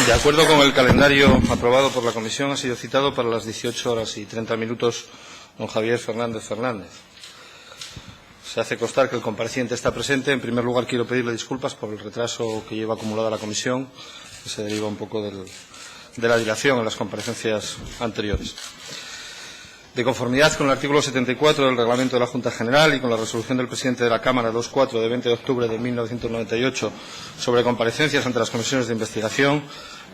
De acuerdo con el calendario aprobado por la Comisión, ha sido citado para las 18:30 don Javier Fernández Fernández. Se hace constar que el compareciente está presente. En primer lugar, quiero pedirle disculpas por el retraso que lleva acumulada la Comisión, que se deriva un poco de la dilación en las comparecencias anteriores. De conformidad con el artículo 74 del Reglamento de la Junta General y con la resolución del presidente de la Cámara 24 de 20 de octubre de 1998 sobre comparecencias ante las comisiones de investigación,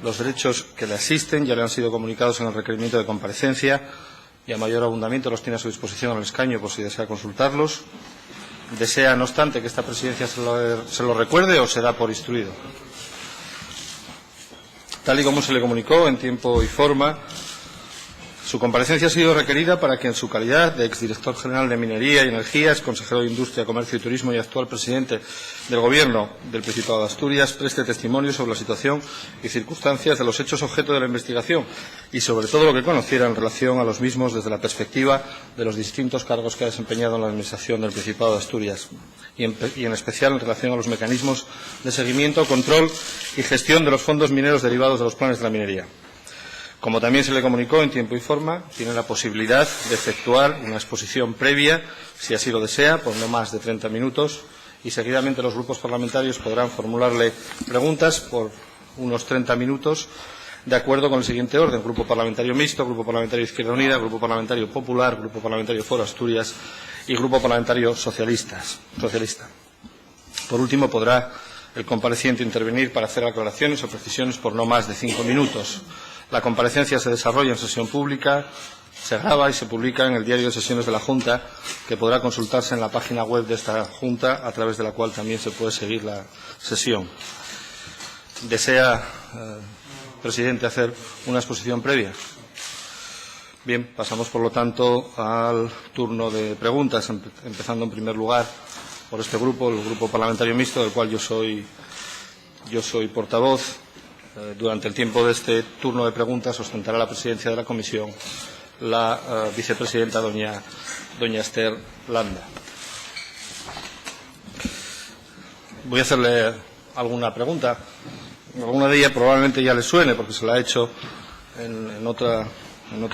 los derechos que le asisten ya le han sido comunicados en el requerimiento de comparecencia y a mayor abundamiento los tiene a su disposición en el escaño por si desea consultarlos. ¿Desea, no obstante, que esta presidencia se lo recuerde o se da por instruido? Tal y como se le comunicó en tiempo y forma, su comparecencia ha sido requerida para que, en su calidad de exdirector general de Minería y Energía, exconsejero de Industria, Comercio y Turismo y actual presidente del Gobierno del Principado de Asturias, preste testimonio sobre la situación y circunstancias de los hechos objeto de la investigación y sobre todo lo que conociera en relación a los mismos desde la perspectiva de los distintos cargos que ha desempeñado en la Administración del Principado de Asturias y en especial en relación a los mecanismos de seguimiento, control y gestión de los fondos mineros derivados de los planes de la minería. Como también se le comunicó en tiempo y forma, tiene la posibilidad de efectuar una exposición previa, si así lo desea, por no más de 30 minutos, y seguidamente los grupos parlamentarios podrán formularle preguntas por unos 30 minutos, de acuerdo con el siguiente orden: Grupo Parlamentario Mixto, Grupo Parlamentario Izquierda Unida, Grupo Parlamentario Popular, Grupo Parlamentario Foro Asturias y Grupo Parlamentario Socialista. Por último, podrá el compareciente intervenir para hacer aclaraciones o precisiones por no más de 5 minutos. La comparecencia se desarrolla en sesión pública, se graba y se publica en el diario de sesiones de la Junta, que podrá consultarse en la página web de esta Junta, a través de la cual también se puede seguir la sesión. ¿Desea, presidente, hacer una exposición previa? Bien, pasamos, por lo tanto, al turno de preguntas, empezando en primer lugar por este grupo, el Grupo Parlamentario Mixto, del cual yo soy portavoz. Durante el tiempo de este turno de preguntas ostentará la presidencia de la comisión la vicepresidenta doña Esther Landa. Voy a hacerle alguna pregunta. Alguna de ellas probablemente ya le suene porque se la ha hecho en otra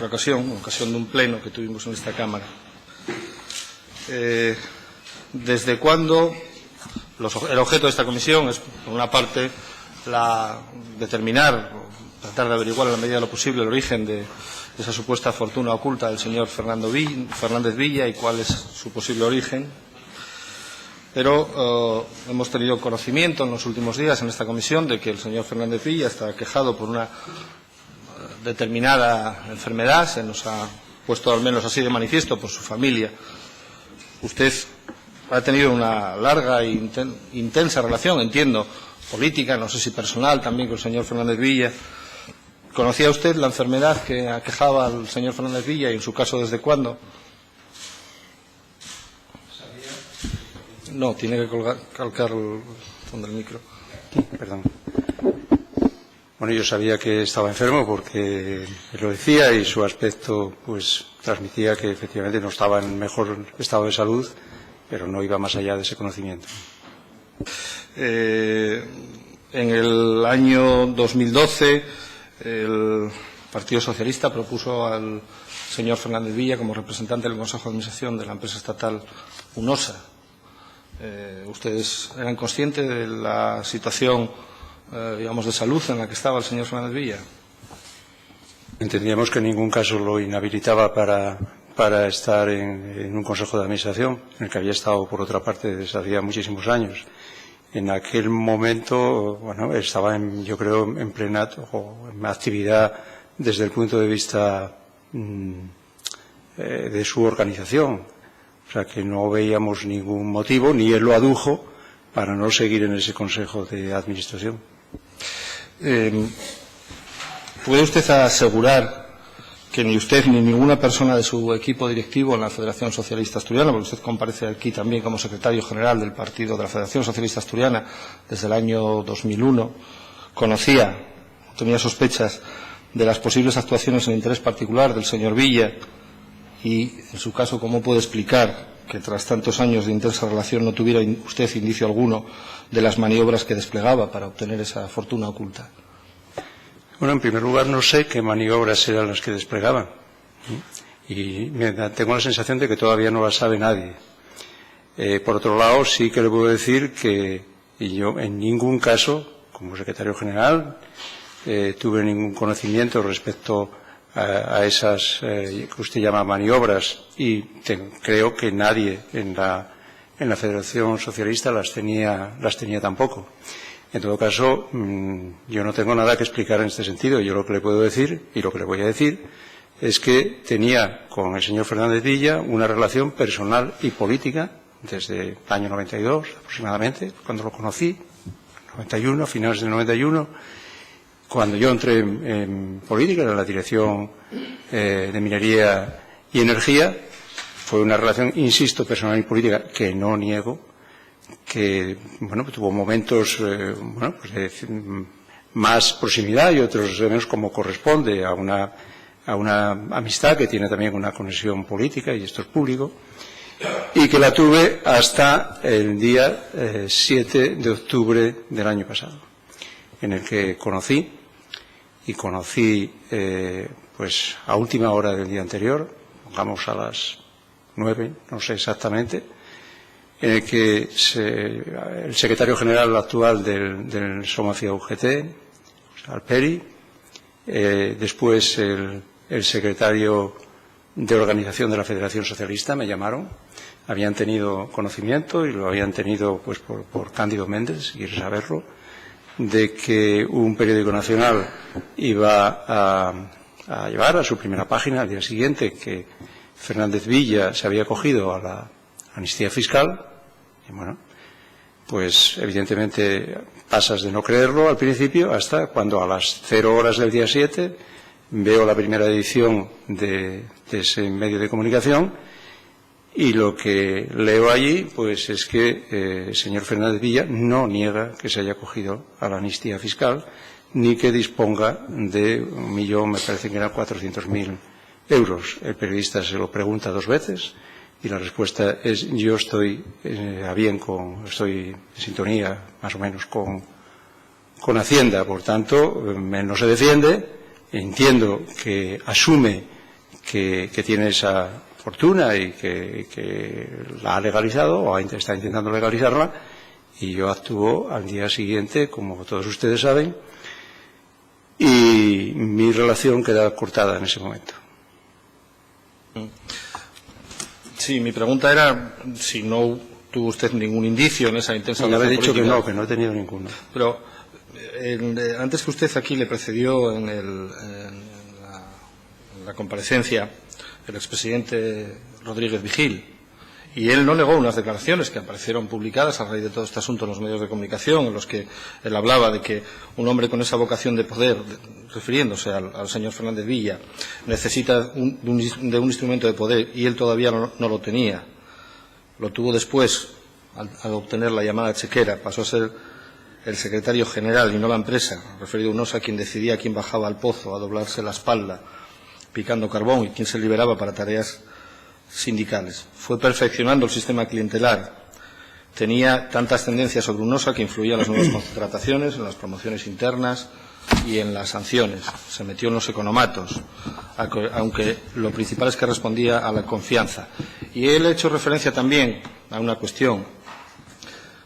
ocasión, en ocasión de un pleno que tuvimos en esta Cámara. ¿Desde cuándo? El objeto de esta comisión es, por una parte, tratar de averiguar en la medida de lo posible el origen de esa supuesta fortuna oculta del señor Fernández Villa y cuál es su posible origen. Pero hemos tenido conocimiento en los últimos días en esta comisión de que el señor Fernández Villa está quejado por una determinada enfermedad. Se nos ha puesto al menos así de manifiesto por su familia. Usted ha tenido una larga e intensa relación, entiendo, política, no sé si personal, también con el señor Fernández Villa. ¿Conocía usted la enfermedad que aquejaba al señor Fernández Villa y, en su caso, desde cuándo? No, tiene que calcar el fondo del micro. Sí, perdón. Bueno, yo sabía que estaba enfermo porque él lo decía y su aspecto pues transmitía que efectivamente no estaba en mejor estado de salud, pero no iba más allá de ese conocimiento. En el año 2012 el Partido Socialista propuso al señor Fernández Villa como representante del Consejo de Administración de la empresa estatal UNOSA. ¿Ustedes eran conscientes de la situación, de salud en la que estaba el señor Fernández Villa? Entendíamos que en ningún caso lo inhabilitaba para estar en un Consejo de Administración, en el que había estado, por otra parte, desde hacía muchísimos años. En aquel momento, estaba, yo creo, en plena actividad desde el punto de vista de su organización. O sea, que no veíamos ningún motivo, ni él lo adujo, para no seguir en ese Consejo de Administración. ¿Puede usted asegurar que ni usted ni ninguna persona de su equipo directivo en la Federación Socialista Asturiana, porque usted comparece aquí también como secretario general del partido de la Federación Socialista Asturiana desde el año 2001, tenía sospechas de las posibles actuaciones en interés particular del señor Villa? Y, en su caso, ¿cómo puede explicar que tras tantos años de intensa relación no tuviera usted indicio alguno de las maniobras que desplegaba para obtener esa fortuna oculta? Bueno, en primer lugar, no sé qué maniobras eran las que desplegaban. Y tengo la sensación de que todavía no la sabe nadie. Por otro lado, sí que le puedo decir que yo en ningún caso, como secretario general, tuve ningún conocimiento respecto a esas que usted llama maniobras, y creo que nadie en la Federación Socialista las tenía tampoco. En todo caso, yo no tengo nada que explicar en este sentido. Yo lo que le puedo decir y lo que le voy a decir es que tenía con el señor Fernández Villa una relación personal y política desde el año 92 aproximadamente, cuando lo conocí, 91, a finales del 91, cuando yo entré en política, en la Dirección de Minería y Energía. Fue una relación, insisto, personal y política que no niego, que tuvo momentos pues de más proximidad y otros menos, como corresponde a una amistad que tiene también una conexión política, y esto es público, y que la tuve hasta el día 7 de octubre del año pasado, en el que conocí pues a última hora del día anterior, pongamos a las 9, no sé exactamente, en el que el secretario general actual del Somacía UGT, Alperi, después el secretario de organización de la Federación Socialista, me llamaron. Habían tenido conocimiento, y lo habían tenido pues por Cándido Méndez, si quieres saberlo, de que un periódico nacional iba a llevar a su primera página al día siguiente que Fernández Villa se había acogido a la amnistía fiscal. Y pues evidentemente pasas de no creerlo al principio hasta cuando a las 0 horas del día 7 veo la primera edición de ese medio de comunicación, y lo que leo allí pues es que el señor Fernández Villa no niega que se haya acogido a la amnistía fiscal, ni que disponga de 1.000.000, me parece que eran 400.000 euros. El periodista se lo pregunta 2 veces y la respuesta es: yo estoy estoy en sintonía más o menos con Hacienda. Por tanto, él no se defiende. Entiendo que asume que tiene esa fortuna y que la ha legalizado o está intentando legalizarla, y yo actúo al día siguiente, como todos ustedes saben, y mi relación queda cortada en ese momento. Sí, mi pregunta era si no tuvo usted ningún indicio en esa intensa relación política. Ya le he dicho que no he tenido ninguno. Pero antes que usted aquí le precedió en la comparecencia el expresidente Rodríguez Vigil, y él no negó unas declaraciones que aparecieron publicadas a raíz de todo este asunto en los medios de comunicación, en los que él hablaba de que un hombre con esa vocación de poder, refiriéndose al señor Fernández Villa, necesita de un instrumento de poder, y él todavía no lo tenía. Lo tuvo después, al obtener la llamada chequera. Pasó a ser el secretario general y no la empresa, referido a UNOSA, quien decidía quién bajaba al pozo a doblarse la espalda picando carbón y quién se liberaba para tareas sindicales. Fue perfeccionando el sistema clientelar. Tenía tantas tendencias sobre UNOSA que influía en las nuevas contrataciones, en las promociones internas y en las sanciones. Se metió en los economatos, aunque lo principal es que respondía a la confianza. Y él ha hecho referencia también a una cuestión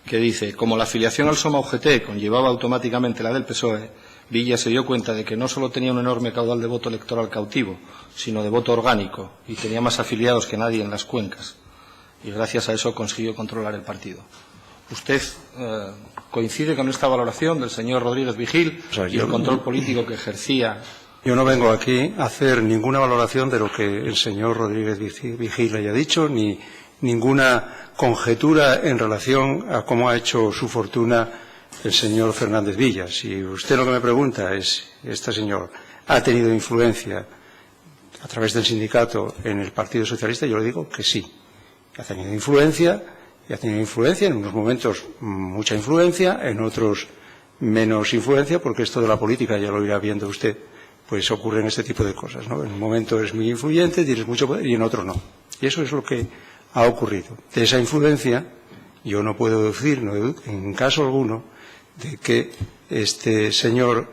que dice: como la afiliación al Soma UGT conllevaba automáticamente la del PSOE, Villa se dio cuenta de que no solo tenía un enorme caudal de voto electoral cautivo, sino de voto orgánico, y tenía más afiliados que nadie en las cuencas. Y gracias a eso consiguió controlar el partido. ¿Usted coincide con esta valoración del señor Rodríguez Vigil y el control político que ejercía? Yo no vengo aquí a hacer ninguna valoración de lo que el señor Rodríguez Vigil haya dicho, ni ninguna conjetura en relación a cómo ha hecho su fortuna el señor Fernández Villa. Si usted lo que me pregunta es: ¿este señor ha tenido influencia a través del sindicato en el Partido Socialista? Yo le digo que sí, que ha tenido influencia, y ha tenido influencia en unos momentos, mucha influencia, en otros menos influencia, porque esto de la política, ya lo irá viendo usted, pues ocurren este tipo de cosas, ¿no? En un momento eres muy influyente, tienes mucho poder, y en otro no. Y eso es lo que ha ocurrido. De esa influencia yo no puedo decir, en caso alguno, de que este señor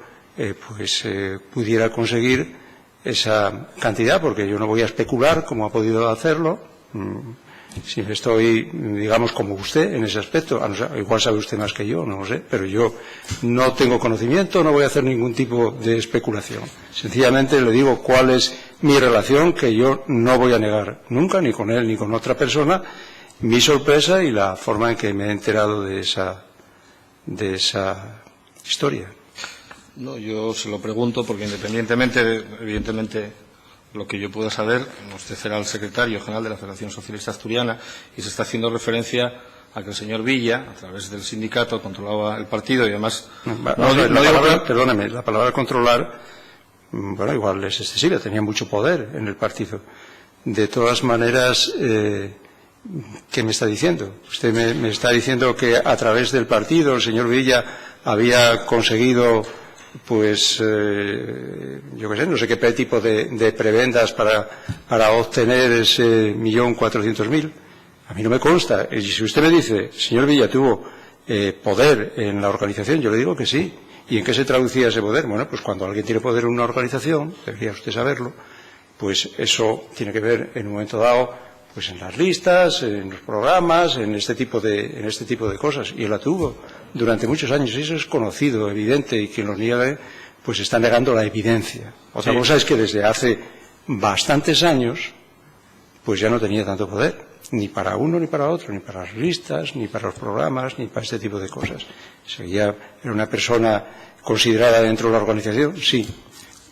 pudiera conseguir esa cantidad, porque yo no voy a especular como ha podido hacerlo. Si estoy, digamos, como usted en ese aspecto, igual sabe usted más que yo, no lo sé, pero yo no tengo conocimiento, no voy a hacer ningún tipo de especulación. Sencillamente le digo cuál es mi relación, que yo no voy a negar nunca, ni con él ni con otra persona, mi sorpresa y la forma en que me he enterado de esa historia. No, yo se lo pregunto porque independientemente, evidentemente, lo que yo pueda saber, usted será el secretario general de la Federación Socialista Asturiana y se está haciendo referencia a que el señor Villa, a través del sindicato, controlaba el partido y además... Perdóneme, la palabra controlar, bueno, igual es excesiva, tenía mucho poder en el partido. De todas maneras, ¿qué me está diciendo? Usted me está diciendo que a través del partido el señor Villa había conseguido... yo qué sé, no sé qué tipo de prebendas para obtener ese 1.400.000. A mí no me consta. Y si usted me dice, señor Villa tuvo poder en la organización, yo le digo que sí. ¿Y en qué se traducía ese poder? Bueno, pues cuando alguien tiene poder en una organización, debería usted saberlo, pues eso tiene que ver en un momento dado pues en las listas, en los programas, en este tipo de cosas. Y él la tuvo durante muchos años, y eso es conocido, evidente, y quien lo niegue, pues está negando la evidencia. Otra cosa es que desde hace bastantes años, pues ya no tenía tanto poder, ni para uno ni para otro, ni para las listas, ni para los programas, ni para este tipo de cosas. Era una persona considerada dentro de la organización, sí.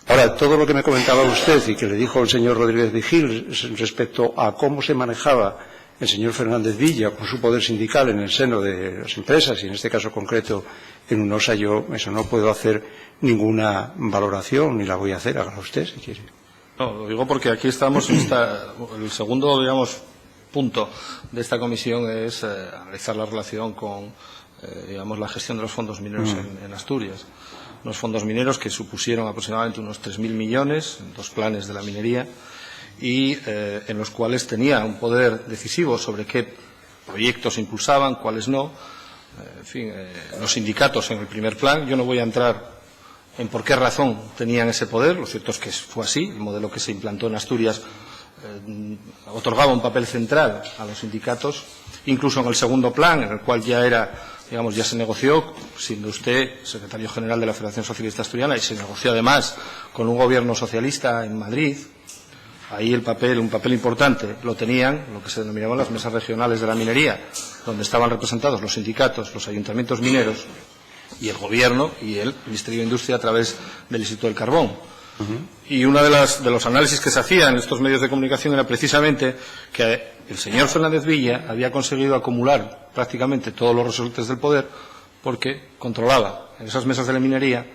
Ahora, todo lo que me comentaba usted y que le dijo el señor Rodríguez Vigil respecto a cómo se manejaba el señor Fernández Villa con su poder sindical en el seno de las empresas, y en este caso concreto en UNOSA, yo eso no puedo hacer ninguna valoración, ni la voy a hacer, hágala usted si quiere. No, lo digo porque aquí estamos el segundo, digamos, punto de esta comisión es analizar la relación con, digamos, la gestión de los fondos mineros en Asturias. Unos fondos mineros que supusieron aproximadamente unos 3.000 millones en 2 planes de la minería, y en los cuales tenía un poder decisivo sobre qué proyectos impulsaban, cuáles no. En fin, los sindicatos en el primer plan, yo no voy a entrar en por qué razón tenían ese poder, lo cierto es que fue así, el modelo que se implantó en Asturias otorgaba un papel central a los sindicatos, incluso en el segundo plan, en el cual ya se negoció, siendo usted secretario general de la Federación Socialista Asturiana, y se negoció además con un gobierno socialista en Madrid. Ahí un papel importante lo tenían lo que se denominaban las mesas regionales de la minería, donde estaban representados los sindicatos, los ayuntamientos mineros y el gobierno y el Ministerio de Industria a través del Instituto del Carbón. Y uno de los análisis que se hacía en estos medios de comunicación era precisamente que el señor Fernández Villa había conseguido acumular prácticamente todos los resortes del poder porque controlaba en esas mesas de la minería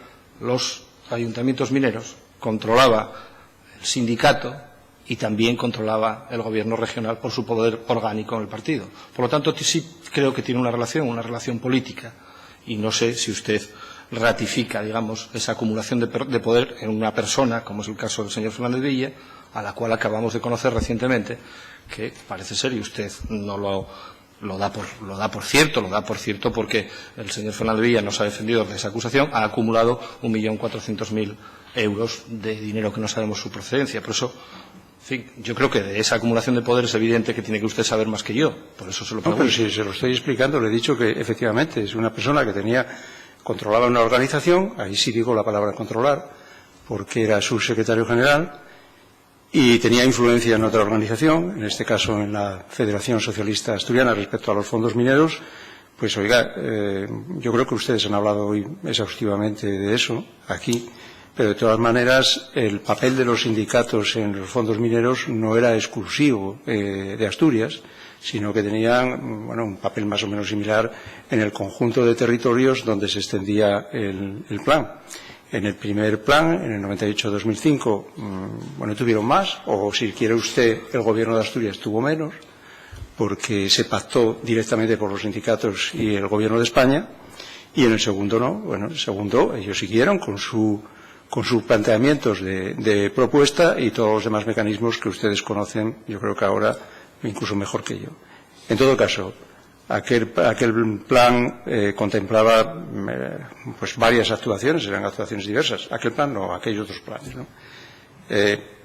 los ayuntamientos mineros, controlaba el sindicato y también controlaba el gobierno regional por su poder orgánico en el partido. Por lo tanto, sí creo que tiene una relación política, y no sé si usted ratifica, digamos, esa acumulación de poder en una persona, como es el caso del señor Fernández Villa, a la cual acabamos de conocer recientemente, que parece ser, y usted no lo da por cierto porque el señor Fernández Villa no se ha defendido de esa acusación, ha acumulado 1.400.000 euros de dinero que no sabemos su procedencia. Por eso, en fin, yo creo que de esa acumulación de poder es evidente que tiene que usted saber más que yo. Por eso se lo pregunto. No, pero si se lo estoy explicando, le he dicho que efectivamente es una persona que controlaba una organización, ahí sí digo la palabra controlar, porque era subsecretario general, y tenía influencia en otra organización, en este caso en la Federación Socialista Asturiana, respecto a los fondos mineros. Pues oiga, yo creo que ustedes han hablado hoy exhaustivamente de eso aquí, pero de todas maneras el papel de los sindicatos en los fondos mineros no era exclusivo de Asturias, sino que tenían un papel más o menos similar en el conjunto de territorios donde se extendía el plan. En el primer plan, en el 98-2005, tuvieron más, o si quiere usted, el gobierno de Asturias tuvo menos, porque se pactó directamente por los sindicatos y el gobierno de España, y en el segundo no. Bueno, el segundo ellos siguieron con sus planteamientos de propuesta y todos los demás mecanismos que ustedes conocen, yo creo que ahora incluso mejor que yo. En todo caso, Aquel plan contemplaba pues varias actuaciones, eran actuaciones diversas. Aquel plan no, aquellos otros planes, ¿no?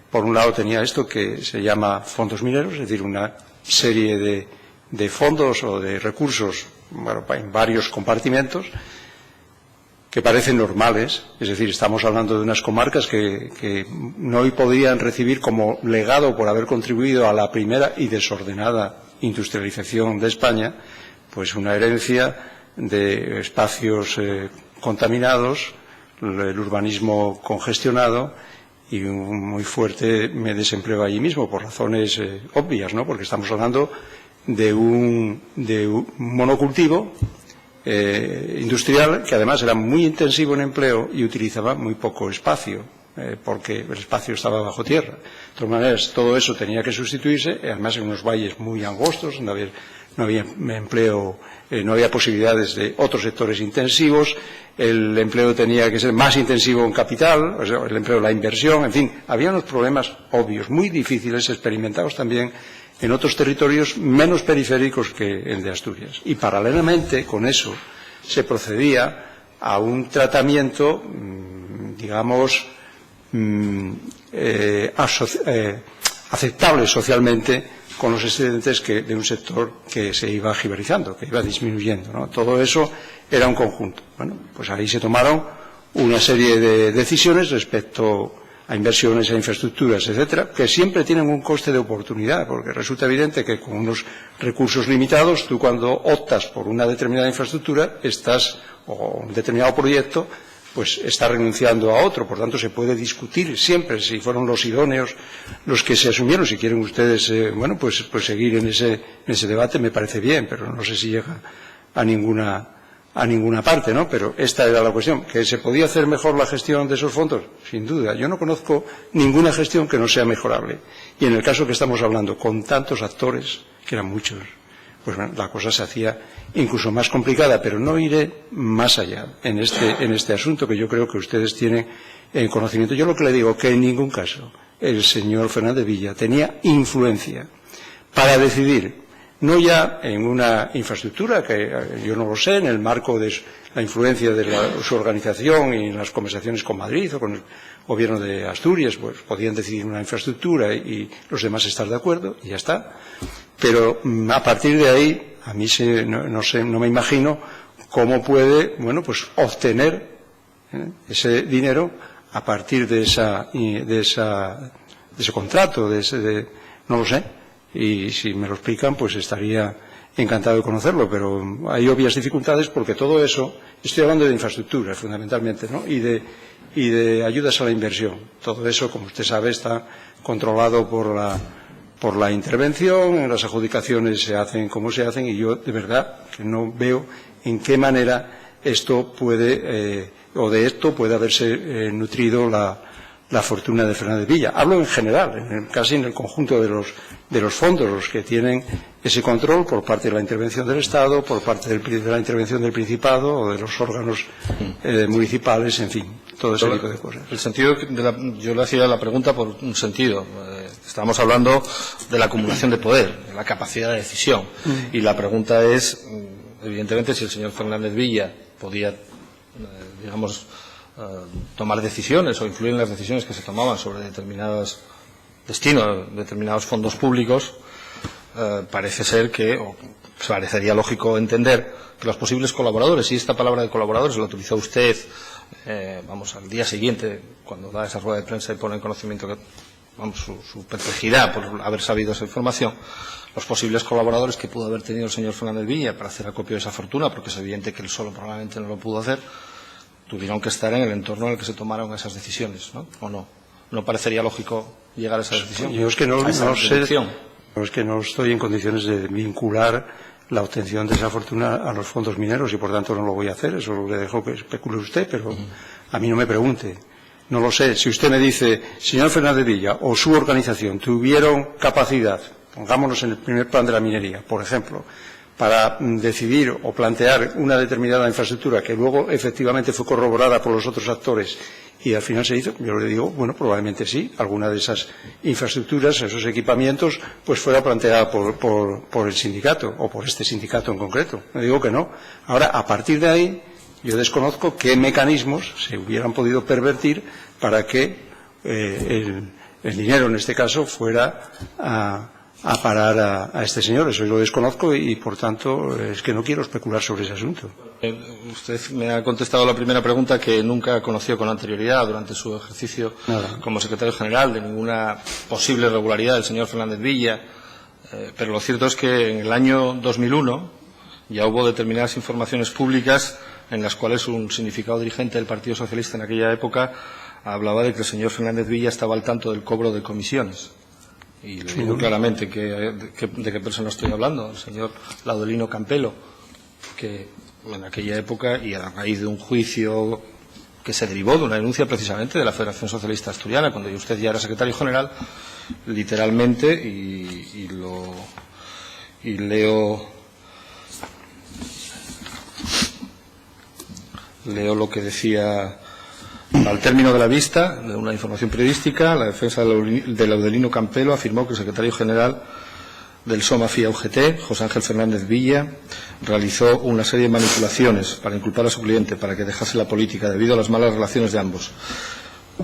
Por un lado tenía esto que se llama fondos mineros, es decir, una serie de fondos o de recursos, bueno, en varios compartimentos que parecen normales, es decir, estamos hablando de unas comarcas que no podían recibir como legado por haber contribuido a la primera y desordenada industrialización de España, pues una herencia de espacios contaminados, el urbanismo congestionado y un muy fuerte desempleo allí mismo, por razones obvias, ¿no? Porque estamos hablando de un monocultivo industrial que además era muy intensivo en empleo y utilizaba muy poco espacio, porque el espacio estaba bajo tierra. De todas maneras, todo eso tenía que sustituirse, además en unos valles muy angostos, no había empleo, no había posibilidades de otros sectores intensivos, el empleo tenía que ser más intensivo en capital, o sea, el empleo, la inversión, en fin, había unos problemas obvios, muy difíciles, experimentados también en otros territorios menos periféricos que el de Asturias. Y paralelamente con eso se procedía a un tratamiento, digamos, aceptable socialmente con los excedentes de un sector que se iba jibarizando, que iba disminuyendo, ¿no? Todo eso era un conjunto. Bueno, pues ahí se tomaron una serie de decisiones respecto a inversiones, a infraestructuras, etcétera, que siempre tienen un coste de oportunidad, porque resulta evidente que con unos recursos limitados, tú cuando optas por una determinada infraestructura, o un determinado proyecto, pues está renunciando a otro. Por tanto, se puede discutir siempre si fueron los idóneos los que se asumieron. Si quieren ustedes, bueno, pues seguir en ese debate, me parece bien, pero no sé si llega a ninguna parte, ¿no? Pero esta era la cuestión. ¿Que se podía hacer mejor la gestión de esos fondos? Sin duda. Yo no conozco ninguna gestión que no sea mejorable. Y en el caso que estamos hablando, con tantos actores, que eran muchos, pues bueno, la cosa se hacía incluso más complicada, pero no iré más allá en este asunto que yo creo que ustedes tienen en conocimiento. Yo lo que le digo, que en ningún caso el señor Fernández Villa tenía influencia para decidir, no ya en una infraestructura, que yo no lo sé, en el marco de la influencia de su organización y en las conversaciones con Madrid o con el gobierno de Asturias, pues podían decidir una infraestructura y los demás estar de acuerdo y ya está. Pero a partir de ahí, a mí no me imagino cómo puede, bueno, pues obtener ese dinero a partir de ese contrato, no lo sé. Y si me lo explican, pues estaría encantado de conocerlo, pero hay obvias dificultades porque todo eso, estoy hablando de infraestructuras fundamentalmente, ¿no? y de ayudas a la inversión. Todo eso, como usted sabe, está controlado por la intervención, en las adjudicaciones se hacen como se hacen, y yo de verdad que no veo en qué manera esto puede, o de esto puede haberse nutrido la fortuna de Fernández Villa. Hablo en general, casi en el conjunto de los fondos, los que tienen ese control por parte de la intervención del Estado, por parte de la intervención del Principado o de los órganos municipales, en fin, todo ese tipo de cosas. El sentido yo le hacía la pregunta por un sentido. Estamos hablando de la acumulación de poder, de la capacidad de decisión. Y la pregunta es, evidentemente, si el señor Fernández Villa podía, digamos, tomar decisiones o influir en las decisiones que se tomaban sobre determinados destinos, determinados fondos públicos, parece ser que, o parecería lógico entender que los posibles colaboradores, y esta palabra de colaboradores la utilizó usted, al día siguiente, cuando da esa rueda de prensa y pone en conocimiento que, su perplejidad por haber sabido esa información, los posibles colaboradores que pudo haber tenido el señor Fernández Villa para hacer acopio de esa fortuna, porque es evidente que él solo probablemente no lo pudo hacer, tuvieron que estar en el entorno en el que se tomaron esas decisiones, ¿no? ¿O no? ¿No parecería lógico llegar a esa decisión? Yo es que no sé, es que no estoy en condiciones de vincular la obtención de esa fortuna a los fondos mineros y por tanto no lo voy a hacer. Eso le dejo que especule usted, pero a mí no me pregunte. No lo sé. Si usted me dice, señor Fernández Villa o su organización tuvieron capacidad, pongámonos en el primer plan de la minería, por ejemplo, para decidir o plantear una determinada infraestructura que luego efectivamente fue corroborada por los otros actores y al final se hizo, yo le digo, bueno, probablemente sí, alguna de esas infraestructuras, esos equipamientos, pues fuera planteada por el sindicato o por este sindicato en concreto. Le digo que no. Ahora, a partir de ahí, yo desconozco qué mecanismos se hubieran podido pervertir para que el dinero, en este caso, fuera a parar a este señor. Eso yo lo desconozco y, por tanto, es que no quiero especular sobre ese asunto. Usted me ha contestado la primera pregunta que nunca conoció con anterioridad durante su ejercicio como secretario general de ninguna posible irregularidad del señor Fernández Villa, pero lo cierto es que en el año 2001 ya hubo determinadas informaciones públicas en las cuales un significado dirigente del Partido Socialista en aquella época hablaba de que el señor Fernández Villa estaba al tanto del cobro de comisiones. Y le digo claramente de qué persona estoy hablando, el señor Laudelino Campelo, que en aquella época, y a raíz de un juicio que se derivó de una denuncia precisamente de la Federación Socialista Asturiana, cuando usted ya era secretario general, literalmente, y leo lo que decía al término de la vista de una información periodística. La defensa de Laudelino Campelo afirmó que el secretario general del SOMA FIA UGT, José Ángel Fernández Villa, realizó una serie de manipulaciones para inculpar a su cliente para que dejase la política debido a las malas relaciones de ambos,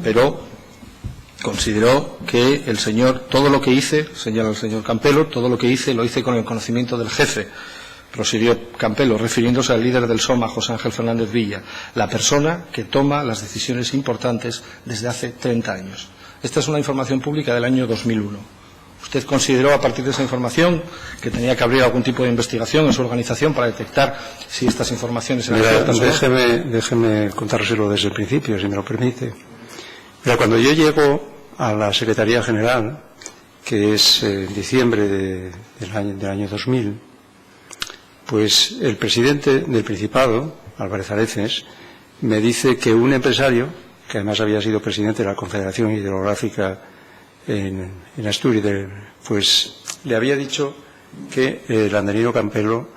pero consideró que el señor, todo lo que hice, señala el señor Campelo, todo lo que hice lo hice con el conocimiento del jefe, prosiguió Campelo, refiriéndose al líder del SOMA, José Ángel Fernández Villa, la persona que toma las decisiones importantes desde hace 30 años. Esta es una información pública del año 2001. ¿Usted consideró, a partir de esa información, que tenía que abrir algún tipo de investigación en su organización para detectar si estas informaciones eran ciertas o no? Déjeme contárselo desde el principio, si me lo permite. Mira, cuando yo llego a la Secretaría General, que es en diciembre del año 2000, pues el presidente del Principado, Álvarez Areces, me dice que un empresario, que además había sido presidente de la Confederación Hidrográfica en Asturias, pues le había dicho que Laudelino Campelo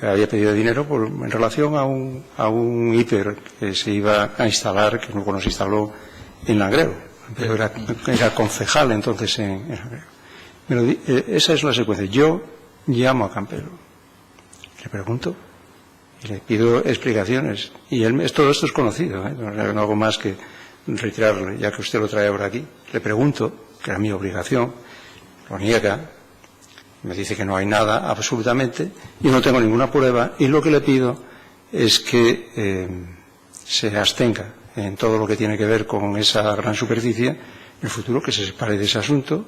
había pedido dinero en relación a un hiper que se iba a instalar, que luego no se instaló en Langreo. Pero era concejal entonces en Langreo. Esa es la secuencia. Yo llamo a Campelo, le pregunto y le pido explicaciones. Y todo esto es conocido, no hago más que reiterarlo, ya que usted lo trae ahora aquí. Le pregunto, que era mi obligación, lo niega, me dice que no hay nada absolutamente, y no tengo ninguna prueba, y lo que le pido es que se abstenga en todo lo que tiene que ver con esa gran superficie, en el futuro que se separe de ese asunto,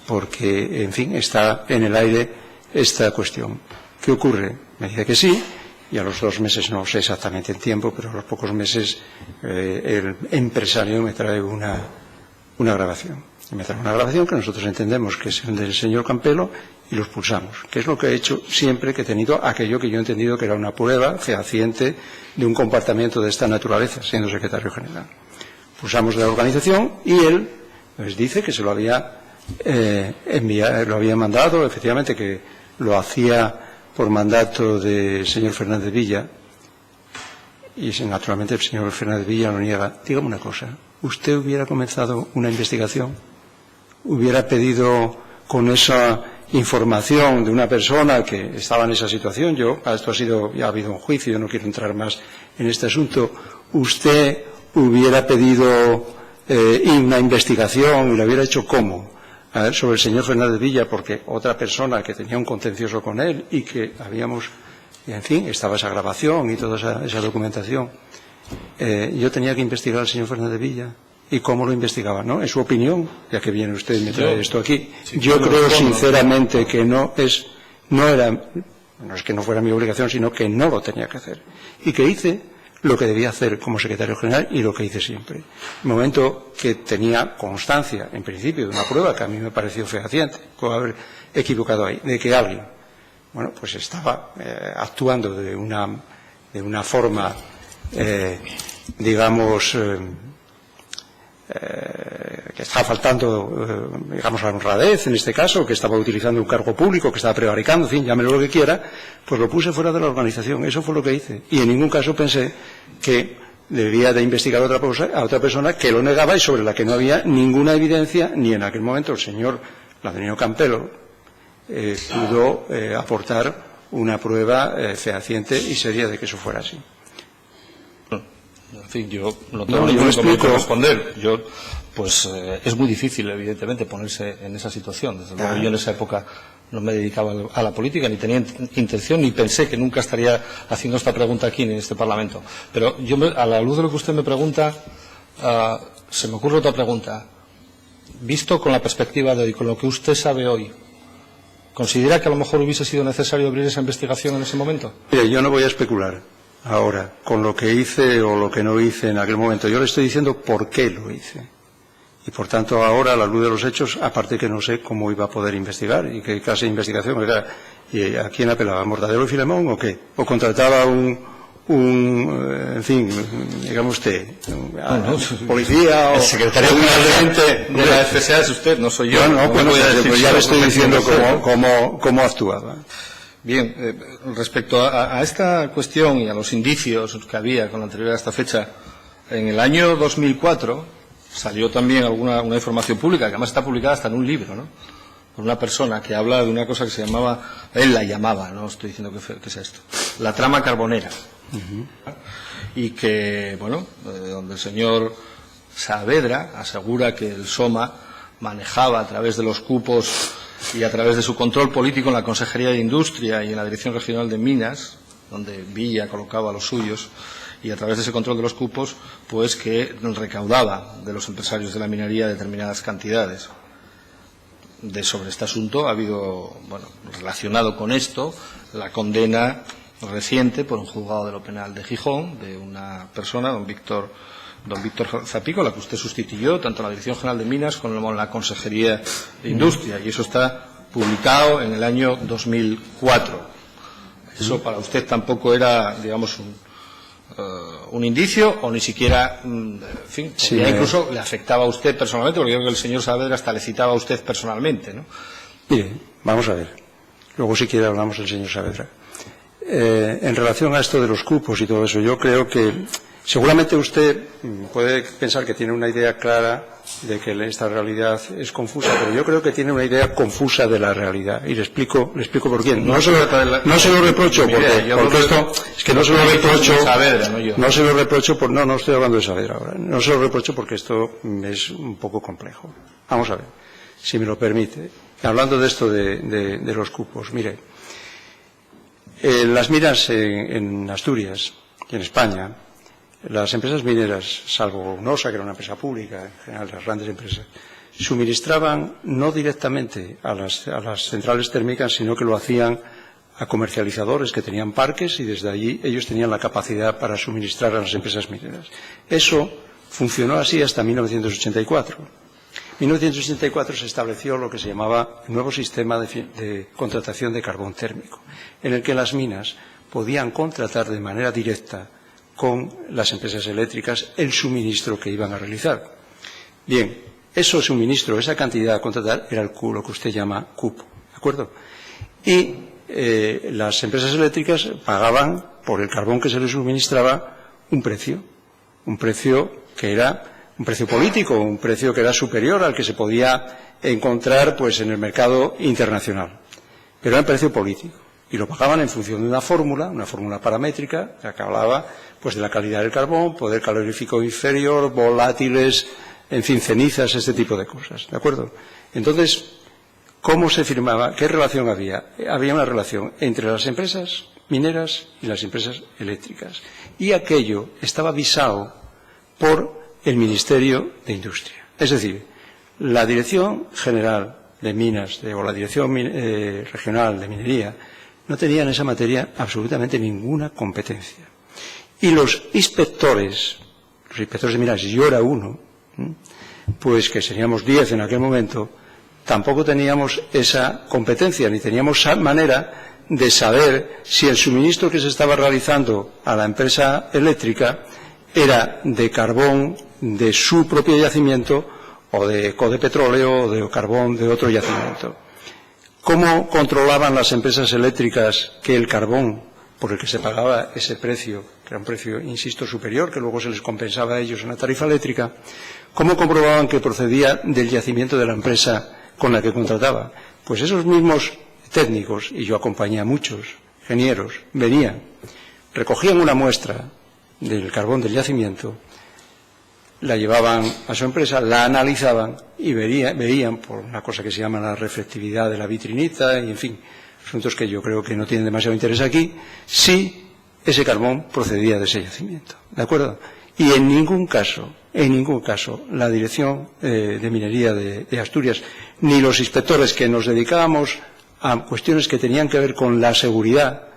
porque en fin, está en el aire esta cuestión. ¿Qué ocurre? Me dice que sí, y a los 2 meses, no sé exactamente el tiempo, pero a los pocos meses el empresario me trae una grabación. Y me trae una grabación que nosotros entendemos que es el del señor Campelo y lo expulsamos, que es lo que he hecho siempre que he tenido aquello que yo he entendido que era una prueba fehaciente de un comportamiento de esta naturaleza, siendo secretario general. Expulsamos de la organización y él pues dice que se lo había lo había mandado, efectivamente que lo hacía por mandato del señor Fernández Villa, y naturalmente el señor Fernández Villa lo niega. Dígame una cosa, ¿usted hubiera comenzado una investigación? ¿Hubiera pedido con esa información de una persona que estaba en esa situación? Ya ha habido un juicio, yo no quiero entrar más en este asunto. ¿Usted hubiera pedido una investigación y la hubiera hecho cómo? Sobre el señor Fernández Villa, porque otra persona que tenía un contencioso con él y que en fin, estaba esa grabación y toda esa documentación. Yo tenía que investigar al señor Fernández Villa. ¿Y cómo lo investigaba? ¿No? En su opinión, ya que viene usted y me trae esto aquí, yo creo sinceramente que no es que no fuera mi obligación, sino que no lo tenía que hacer. Y que hice lo que debía hacer como secretario general y lo que hice siempre. El momento que tenía constancia, en principio, de una prueba que a mí me pareció fehaciente, puedo haber equivocado ahí, de que alguien, pues estaba actuando de una forma, digamos, que estaba faltando, digamos, la honradez en este caso, que estaba utilizando un cargo público, que estaba prevaricando, en fin, llámelo lo que quiera, pues lo puse fuera de la organización. Eso fue lo que hice. Y en ningún caso pensé que debía de investigar a otra persona que lo negaba y sobre la que no había ninguna evidencia, ni en aquel momento el señor Ladanio Campelo pudo aportar una prueba fehaciente y seria de que eso fuera así. En fin, yo no tengo ningún inconveniente en responder. Pues es muy difícil, evidentemente, ponerse en esa situación. Desde luego, yo en esa época no me dedicaba a la política, ni tenía intención, ni pensé que nunca estaría haciendo esta pregunta aquí en este Parlamento. Pero yo, a la luz de lo que usted me pregunta, se me ocurre otra pregunta. Visto con la perspectiva de hoy, con lo que usted sabe hoy, ¿considera que a lo mejor hubiese sido necesario abrir esa investigación en ese momento? Mire, yo no voy a especular ahora con lo que hice o lo que no hice en aquel momento. Yo le estoy diciendo por qué lo hice. Y por tanto ahora, a la luz de los hechos, aparte que no sé cómo iba a poder investigar y qué clase de investigación era. ¿Y a quién apelaba? ¿Mortadelo y Filemón o qué? ¿O contrataba en fin, digamos usted, policía o el secretario de la FSA es usted, no soy yo? Pues ya le estoy diciendo cómo actuaba. Bien, respecto a esta cuestión y a los indicios que había con anterioridad a esta fecha, en el año 2004 salió también una información pública, que además está publicada hasta en un libro, ¿no? Por una persona que habla de una cosa que se llamaba, él la llamaba, no estoy diciendo que sea esto, la trama carbonera. Y que, bueno, donde el señor Saavedra asegura que el SOMA manejaba a través de los cupos y a través de su control político en la Consejería de Industria y en la Dirección Regional de Minas, donde Villa colocaba a los suyos, y a través de ese control de los cupos, pues que recaudaba de los empresarios de la minería determinadas cantidades. Sobre este asunto ha habido, bueno, relacionado con esto, la condena reciente por un juzgado de lo penal de Gijón de una persona, don Víctor Zapico, la que usted sustituyó tanto en la Dirección General de Minas como en la Consejería de Industria, y eso está publicado en el año 2004. Eso para usted tampoco era, digamos, un indicio, o ni siquiera, en fin, incluso le afectaba a usted personalmente, porque yo creo que el señor Saavedra hasta le citaba a usted personalmente, ¿no? Mire, vamos a ver. Luego, si quiere, hablamos del señor Saavedra. En relación a esto de los cupos y todo eso, yo creo que seguramente usted puede pensar que tiene una idea clara de que esta realidad es confusa, pero yo creo que tiene una idea confusa de la realidad. Y le explico por qué. No se lo reprocho, porque esto es que no se lo reprocho, no estoy hablando de Saavedra ahora. No se lo reprocho porque esto es un poco complejo. Vamos a ver, si me lo permite. Hablando de esto de los cupos, mire, las minas en Asturias y en España, las empresas mineras, salvo UNOSA, que era una empresa pública, en general las grandes empresas, suministraban no directamente a las centrales térmicas, sino que lo hacían a comercializadores que tenían parques y desde allí ellos tenían la capacidad para suministrar a las empresas mineras. Eso funcionó así hasta 1984. En 1984 se estableció lo que se llamaba el nuevo sistema de contratación de carbón térmico, en el que las minas podían contratar de manera directa con las empresas eléctricas el suministro que iban a realizar. Bien, ese suministro, esa cantidad a contratar era lo que usted llama cupo, ¿de acuerdo? Y las empresas eléctricas pagaban por el carbón que se les suministraba un precio que era un precio político, un precio que era superior al que se podía encontrar pues en el mercado internacional, pero era un precio político y lo pagaban en función de una fórmula paramétrica que hablaba pues de la calidad del carbón, poder calorífico inferior, volátiles, en fin, cenizas, este tipo de cosas, ¿de acuerdo? Entonces, ¿cómo se firmaba? ¿Qué relación había? Había una relación entre las empresas mineras y las empresas eléctricas, y aquello estaba visado por el Ministerio de Industria. Es decir, la Dirección General de Minas o la Dirección Regional de Minería no tenía en esa materia absolutamente ninguna competencia. Y los inspectores de minas, yo era uno, pues que seríamos 10 en aquel momento, tampoco teníamos esa competencia, ni teníamos manera de saber si el suministro que se estaba realizando a la empresa eléctrica era de carbón de su propio yacimiento o de petróleo o de carbón de otro yacimiento. ¿Cómo controlaban las empresas eléctricas que el carbón por el que se pagaba ese precio, que era un precio, insisto, superior, que luego se les compensaba a ellos en la tarifa eléctrica, cómo comprobaban que procedía del yacimiento de la empresa con la que contrataba? Pues esos mismos técnicos, y yo acompañé a muchos ingenieros, venían, recogían una muestra del carbón del yacimiento, la llevaban a su empresa, la analizaban y veían por una cosa que se llama la reflectividad de la vitrinita, y en fin, asuntos que yo creo que no tienen demasiado interés aquí, si ese carbón procedía de ese yacimiento. ¿De acuerdo? Y en ningún caso, la Dirección de Minería de Asturias, ni los inspectores que nos dedicábamos a cuestiones que tenían que ver con la seguridad,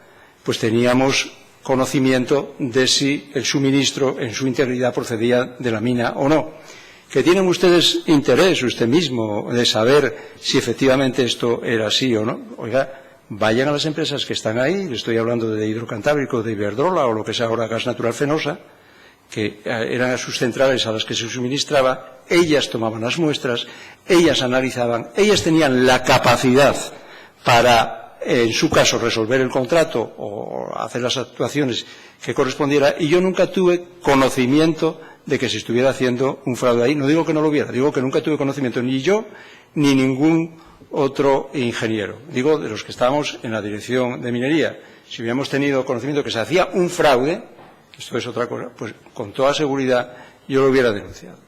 pues teníamos conocimiento de si el suministro en su integridad procedía de la mina o no. Que tienen ustedes interés, usted mismo, de saber si efectivamente esto era así o no. Oiga, vayan a las empresas que están ahí, le estoy hablando de Hidrocantábrico, de Iberdrola o lo que es ahora Gas Natural Fenosa, que eran sus centrales a las que se suministraba, ellas tomaban las muestras, ellas analizaban, ellas tenían la capacidad para, en su caso, resolver el contrato o hacer las actuaciones que correspondiera, y yo nunca tuve conocimiento de que se estuviera haciendo un fraude ahí. No digo que no lo hubiera, digo que nunca tuve conocimiento, ni yo ni ningún otro ingeniero. Digo, de los que estábamos en la Dirección de Minería. Si hubiéramos tenido conocimiento de que se hacía un fraude, esto es otra cosa, pues con toda seguridad yo lo hubiera denunciado.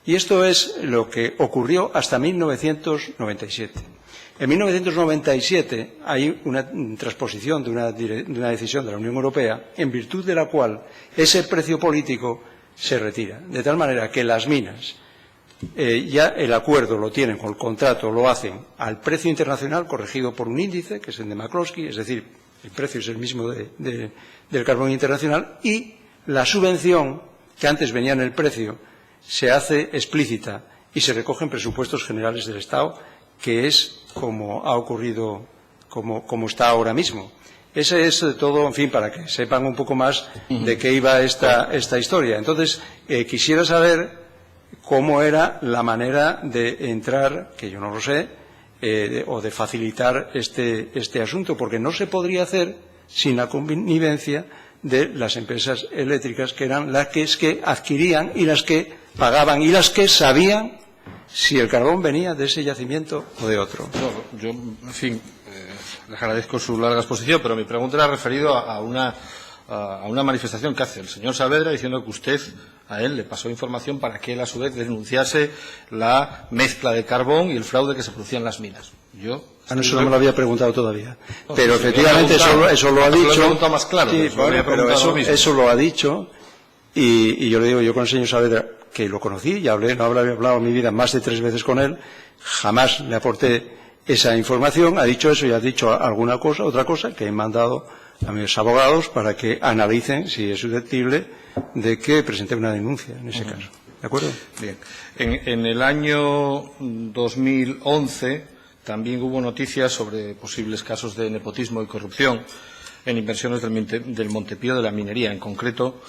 Y esto es lo que ocurrió hasta 1997. En 1997 hay una transposición de una decisión de la Unión Europea en virtud de la cual ese precio político se retira. De tal manera que las minas ya el acuerdo lo tienen, con el contrato lo hacen al precio internacional corregido por un índice, que es el de McCloskey, es decir, el precio es el mismo del carbón internacional, y la subvención, que antes venía en el precio, se hace explícita y se recoge en presupuestos generales del Estado, que es como ha ocurrido, como está ahora mismo. Ese es todo, en fin, para que sepan un poco más de qué iba esta historia. Entonces, quisiera saber cómo era la manera de entrar, que yo no lo sé, o de facilitar este asunto, porque no se podría hacer sin la connivencia de las empresas eléctricas, que eran las que adquirían y las que pagaban y las que sabían si el carbón venía de ese yacimiento o de otro. No, yo, en fin, les agradezco su larga exposición, pero mi pregunta era referido a una manifestación que hace el señor Saavedra diciendo que usted, a él le pasó información para que él a su vez denunciase la mezcla de carbón y el fraude que se producía en las minas. Eso no me lo había preguntado todavía. No, pero efectivamente eso lo ha dicho. Más claro, sí, pero eso lo ha dicho, y yo le digo, yo con el señor Saavedra, que lo conocí, no había hablado en mi vida más de 3 veces con él, jamás le aporté esa información, ha dicho eso y ha dicho otra cosa, que he mandado a mis abogados para que analicen si es susceptible de que presente una denuncia en ese caso. ¿De acuerdo? Bien. En el año 2011 también hubo noticias sobre posibles casos de nepotismo y corrupción en inversiones del Montepío de la minería, en concreto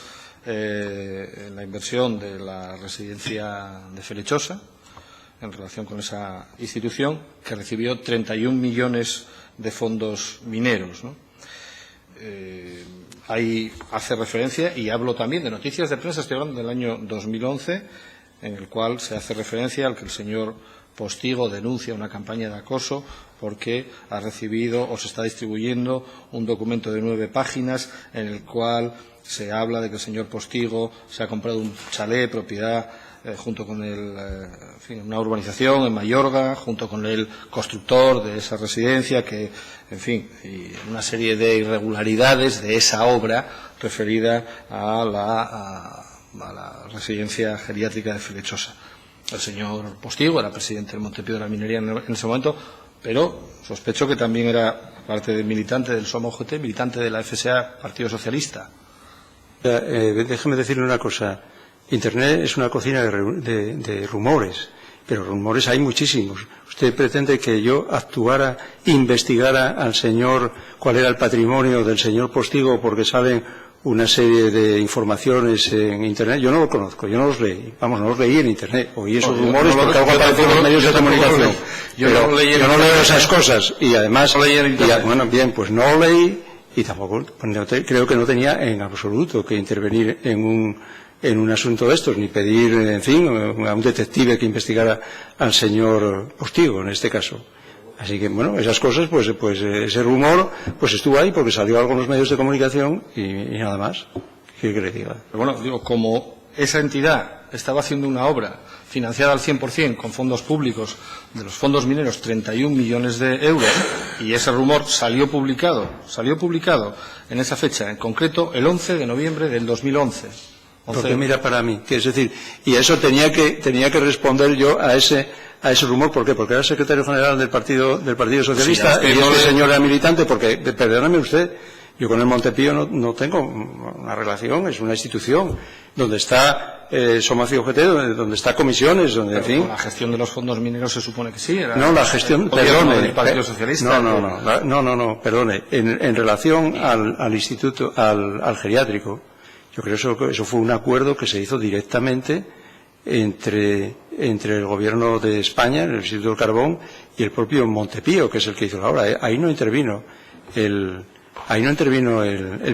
la inversión de la residencia de Felechosa en relación con esa institución, que recibió 31 millones de fondos mineros, ¿no? Ahí hace referencia, y hablo también de noticias de prensa, estoy hablando del año 2011, en el cual se hace referencia al que el señor Postigo denuncia una campaña de acoso porque ha recibido o se está distribuyendo un documento de 9 páginas en el cual se habla de que el señor Postigo se ha comprado un chalet, propiedad, junto con una urbanización en Mayorga, junto con el constructor de esa residencia, que, en fin, y una serie de irregularidades de esa obra referida a la residencia geriátrica de Felechosa. El señor Postigo era presidente del Montepío de la Minería en ese momento, pero sospecho que también era parte del militante del SOMA-UGT, militante de la FSA, Partido Socialista. Déjeme decirle una cosa. Internet es una cocina de rumores, pero rumores hay muchísimos. Usted pretende que yo investigara al señor cuál era el patrimonio del señor Postigo porque salen una serie de informaciones en Internet. Yo no lo conozco, yo no los leí. Vamos, no los leí en Internet. Oí esos rumores porque algo apareció en los medios de comunicación. Yo no leo esas cosas. Y además, bueno, bien, pues no lo leí y tampoco, creo que no tenía en absoluto que intervenir en un asunto de estos, ni pedir, en fin, a un detective que investigara al señor Postigo, en este caso. Así que, bueno, esas cosas, pues ese rumor, pues estuvo ahí porque salió algo en los medios de comunicación y nada más. ¿Qué quiere que le diga? Pero bueno, digo, como esa entidad estaba haciendo una obra financiada al 100% con fondos públicos de los fondos mineros, 31 millones de euros, y ese rumor salió publicado en esa fecha, en concreto el 11 de noviembre del 2011. Porque mira para mí, que es decir, y eso tenía que responder yo a ese rumor. ¿Por qué? Porque era secretario general del Partido Socialista, sí, y este señor era militante, porque, perdóname usted, yo con el Montepío no tengo una relación, es una institución donde está Somaci UGT, donde está comisiones, donde, en fin. La gestión de los fondos mineros se supone que sí. No, la gestión, perdone. Del Partido Socialista. No, perdone. En relación al instituto, al geriátrico, yo creo que eso fue un acuerdo que se hizo directamente entre el Gobierno de España, el Instituto del Carbón, y el propio Montepío, que es el que hizo la obra. Ahí no intervino el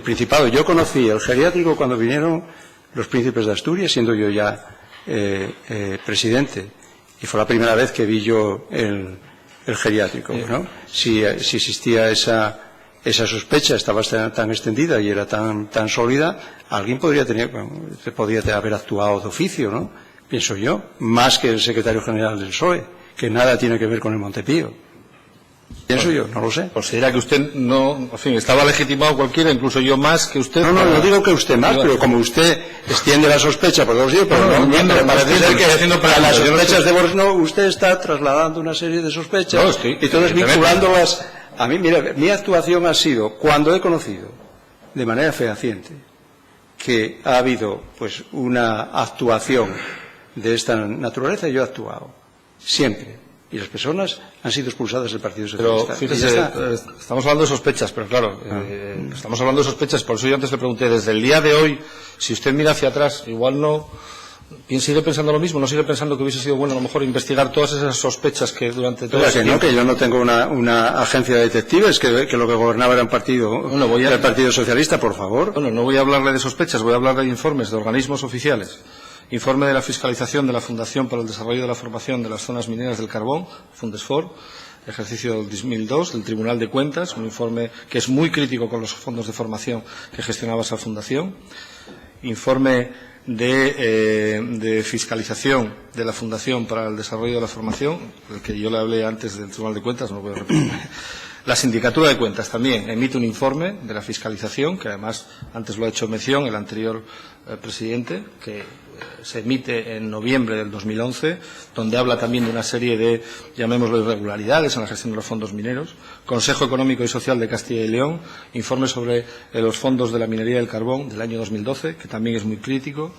Principado. Yo conocí el geriátrico cuando vinieron los príncipes de Asturias, siendo yo ya presidente, y fue la primera vez que vi yo el geriátrico, ¿no? Si existía esa sospecha, estaba tan extendida y era tan sólida, alguien podría haber actuado de oficio, ¿no? Pienso yo, más que el secretario general del PSOE, que nada tiene que ver con el Montepío. Pienso yo, no lo sé. ¿Considera que usted no, en fin, estaba legitimado cualquiera, incluso yo más que usted? No digo que usted más, pero como usted extiende la sospecha por dos días, pero parece ser que a las sospechas de Boris, no, usted está trasladando una serie de sospechas y entonces vinculándolas. A mí, mira, mi actuación ha sido, cuando he conocido de manera fehaciente que ha habido pues una actuación de esta naturaleza, yo he actuado siempre, y las personas han sido expulsadas del Partido Socialista. Pero fíjese, estamos hablando de sospechas, pero claro, estamos hablando de sospechas, por eso yo antes le pregunté, desde el día de hoy, si usted mira hacia atrás, igual no sigue pensando lo mismo, no sigue pensando que hubiese sido bueno a lo mejor investigar todas esas sospechas que durante todo ese tiempo... que yo no tengo una agencia de detectives, que lo que gobernaba era el Partido Socialista, por favor. Bueno, no voy a hablarle de sospechas, voy a hablar de informes de organismos oficiales. Informe de la fiscalización de la Fundación para el Desarrollo de la Formación de las Zonas Mineras del Carbón, Fundesfor, ejercicio del 2002, del Tribunal de Cuentas, un informe que es muy crítico con los fondos de formación que gestionaba esa fundación. Informe de fiscalización de la Fundación para el Desarrollo de la Formación, del que yo le hablé antes del Tribunal de Cuentas, no lo voy a repetir. La Sindicatura de Cuentas también emite un informe de la fiscalización, que además antes lo ha hecho mención el anterior presidente, que se emite en noviembre del 2011, donde habla también de una serie de, llamémoslo, irregularidades en la gestión de los fondos mineros. Consejo Económico y Social de Castilla y León, informe sobre los fondos de la minería del carbón del año 2012, que también es muy crítico.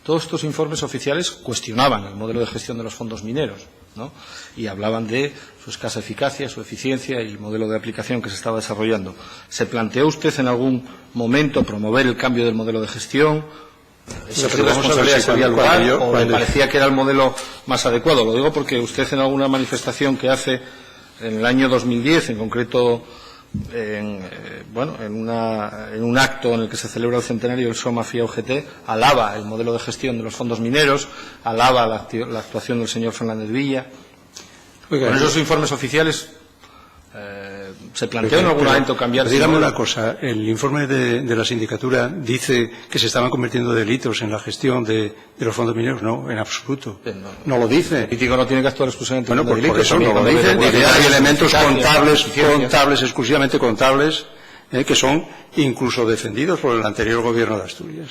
Todos estos informes oficiales cuestionaban el modelo de gestión de los fondos mineros, ¿no? Y hablaban de su escasa eficacia, su eficiencia y el modelo de aplicación que se estaba desarrollando. ¿Se planteó usted en algún momento promover el cambio del modelo de gestión? ¿Esa responsabilidad se había lugar o le parecía que era el modelo más adecuado? Lo digo porque usted en alguna manifestación que hace en el año 2010, en concreto en un acto en el que se celebra el centenario del Somaci UGT, alaba el modelo de gestión de los fondos mineros, alaba la actuación del señor Fernández Villa. Oiga, con esos informes oficiales, ¿se planteó en algún momento cambiar? Dígame una cosa, el informe de la sindicatura dice que se estaban cometiendo delitos en la gestión de los fondos mineros. No, en absoluto. No lo dice. El político no tiene que actuar exclusivamente en delitos. Por eso no lo dice. Dice hay elementos contables, exclusivamente contables, que son incluso defendidos por el anterior gobierno de Asturias.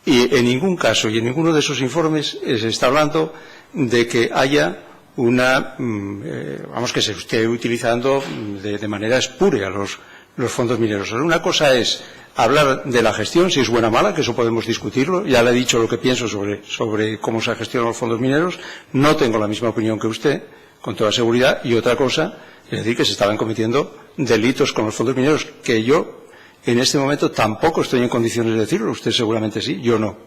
Y en ningún caso y en ninguno de esos informes se está hablando de que haya que se esté utilizando de manera espúrea los fondos mineros. Una cosa es hablar de la gestión, si es buena o mala, que eso podemos discutirlo. Ya le he dicho lo que pienso sobre cómo se gestionan los fondos mineros. No tengo la misma opinión que usted, con toda seguridad. Y otra cosa es decir que se estaban cometiendo delitos con los fondos mineros, que yo En este momento tampoco estoy en condiciones de decirlo. Usted seguramente sí, yo no.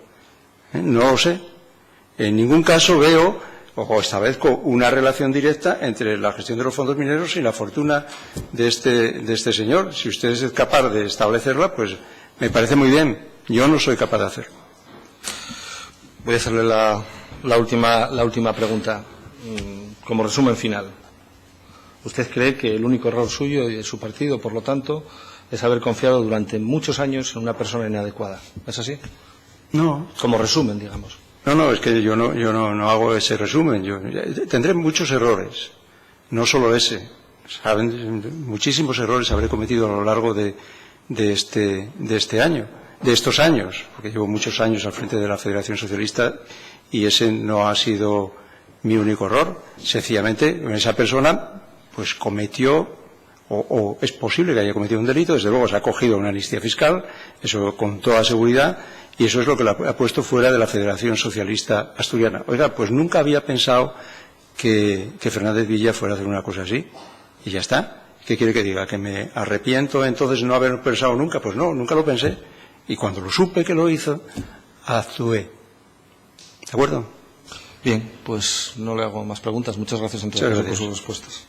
No lo sé. En ningún caso veo, o establezco una relación directa entre la gestión de los fondos mineros y la fortuna de este señor. Si usted es capaz de establecerla, pues me parece muy bien. Yo no soy capaz de hacerlo. Voy a hacerle la última pregunta, como resumen final. ¿Usted cree que el único error suyo y de su partido, por lo tanto, es haber confiado durante muchos años en una persona inadecuada? ¿Es así? No. Como resumen, digamos. No, es que yo no hago ese resumen. Yo tendré muchos errores, no solo ese. Saben, muchísimos errores habré cometido a lo largo de estos años, porque llevo muchos años al frente de la Federación Socialista y ese no ha sido mi único error. Sencillamente, esa persona pues cometió, o es posible que haya cometido un delito, desde luego se ha cogido una amnistía fiscal, eso con toda seguridad, y eso es lo que la ha puesto fuera de la Federación Socialista Asturiana. Oiga, pues nunca había pensado que Fernández Villa fuera a hacer una cosa así, y ya está. ¿Qué quiere que diga? ¿Que me arrepiento entonces de no haber pensado nunca? Pues no, nunca lo pensé. Y cuando lo supe que lo hizo, actué. ¿De acuerdo? Bien, pues no le hago más preguntas. Muchas gracias por sus respuestas.